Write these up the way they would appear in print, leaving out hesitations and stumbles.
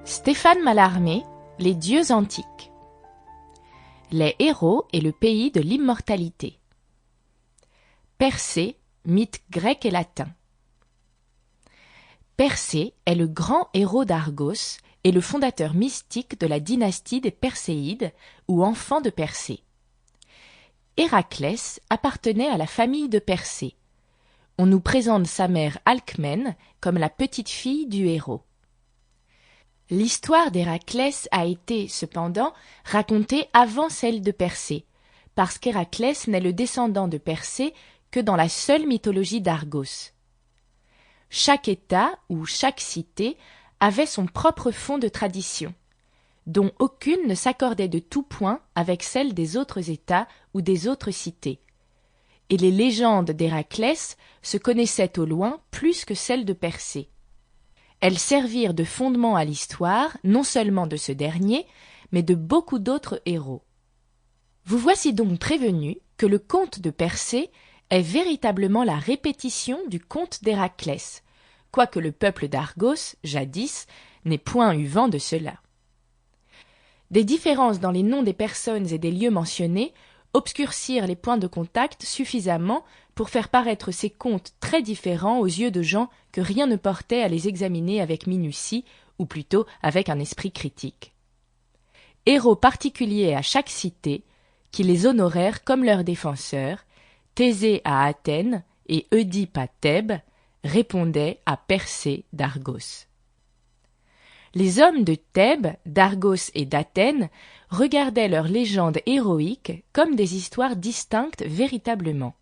Stéphane Mallarmé, Les dieux antiques. Les héros et le pays de l'immortalité. Persée, mythe grec et latin. Persée est le grand héros d'Argos et le fondateur mystique de la dynastie des Perséides ou enfants de Persée. Héraclès appartenait à la famille de Persée. On nous présente sa mère Alcmène comme la petite-fille du héros. L'histoire d'Héraclès a été, cependant, racontée avant celle de Persée, parce qu'Héraclès n'est le descendant de Persée que dans la seule mythologie d'Argos. Chaque État ou chaque cité avait son propre fond de tradition, dont aucune ne s'accordait de tout point avec celle des autres États ou des autres cités. Et les légendes d'Héraclès se connaissaient au loin plus que celles de Persée. Elles servirent de fondement à l'histoire, non seulement de ce dernier, mais de beaucoup d'autres héros. Vous voici donc prévenus que le conte de Persée est véritablement la répétition du conte d'Héraclès, quoique le peuple d'Argos, jadis, n'ait point eu vent de cela. Des différences dans les noms des personnes et des lieux mentionnés obscurcirent les points de contact suffisamment pour faire paraître ces contes très différents aux yeux de gens que rien ne portait à les examiner avec minutie, ou plutôt avec un esprit critique. Héros particuliers à chaque cité, qui les honorèrent comme leurs défenseurs, Thésée à Athènes et Oedipe à Thèbes, répondaient à Persée d'Argos. Les hommes de Thèbes, d'Argos et d'Athènes regardaient leurs légendes héroïques comme des histoires distinctes véritablement.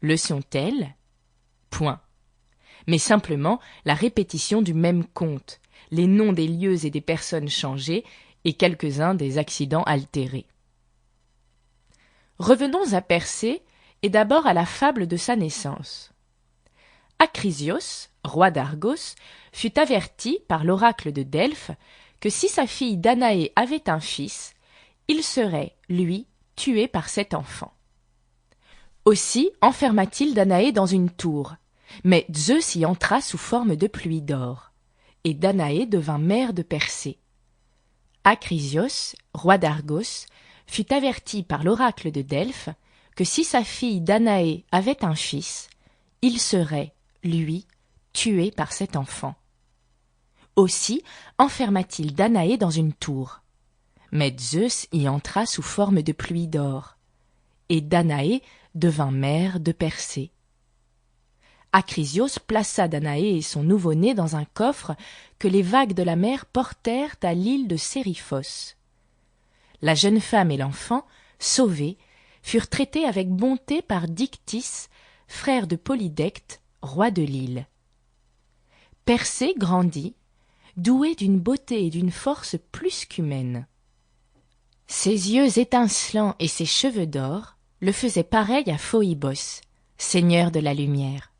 Le sont-elles? Point. Mais simplement la répétition du même conte, les noms des lieux et des personnes changés et quelques-uns des accidents altérés. Revenons à Persée et d'abord à la fable de sa naissance. Acrisios, roi d'Argos, fut averti par l'oracle de Delphes que si sa fille Danaé avait un fils, il serait, lui, tué par cet enfant. Aussi enferma-t-il Danaé dans une tour, mais Zeus y entra sous forme de pluie d'or, et Danaé devint mère de Persée. Acrisios, roi d'Argos, fut averti par l'oracle de Delphes que si sa fille Danaé avait un fils, il serait, lui, tué par cet enfant. Aussi enferma-t-il Danaé dans une tour, mais Zeus y entra sous forme de pluie d'or, et Danaé devint mère de Persée. Acrisios plaça Danaé et son nouveau-né dans un coffre que les vagues de la mer portèrent à l'île de Sériphos. La jeune femme et l'enfant, sauvés, furent traités avec bonté par Dictys, frère de Polydecte, roi de l'île. Persée grandit, doué d'une beauté et d'une force plus qu'humaine. Ses yeux étincelants et ses cheveux d'or le faisaient pareil à Phoibos, seigneur de la lumière.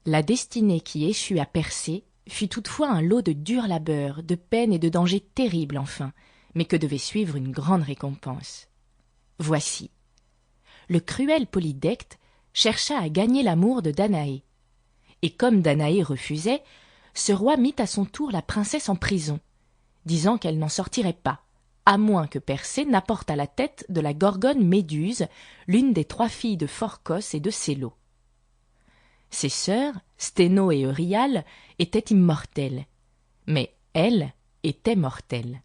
La destinée qui échut à Persée fut toutefois un lot de dur labeur, de peines et de dangers terribles enfin, mais que devait suivre une grande récompense. Voici. Le cruel Polydecte chercha à gagner l'amour de Danaé. Et comme Danaé refusait, ce roi mit à son tour la princesse en prison, disant qu'elle n'en sortirait pas, à moins que Persée n'apportât la tête de la gorgone Méduse, l'une des 3 filles de Phorcos et de Célo. Ses sœurs, Sténo et Euryale, étaient immortelles, mais elle était mortelle.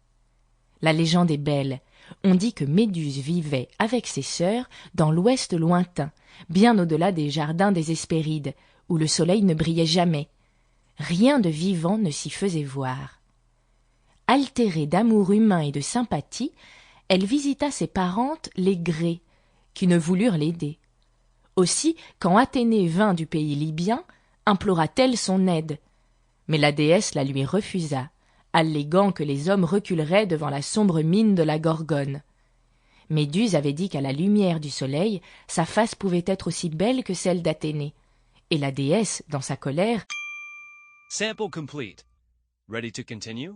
La légende est belle. On dit que Méduse vivait avec ses sœurs dans l'ouest lointain, bien au-delà des jardins des Hespérides, où le soleil ne brillait jamais. Rien de vivant ne s'y faisait voir. Altérée d'amour humain et de sympathie, elle visita ses parentes les Grées, qui ne voulurent l'aider. Aussi, quand Athénée vint du pays libyen, implora-t-elle son aide. Mais la déesse la lui refusa, alléguant que les hommes reculeraient devant la sombre mine de la Gorgone. Méduse avait dit qu'à la lumière du soleil, sa face pouvait être aussi belle que celle d'Athénée. Et la déesse, dans sa colère, Sample complete. Ready to continue?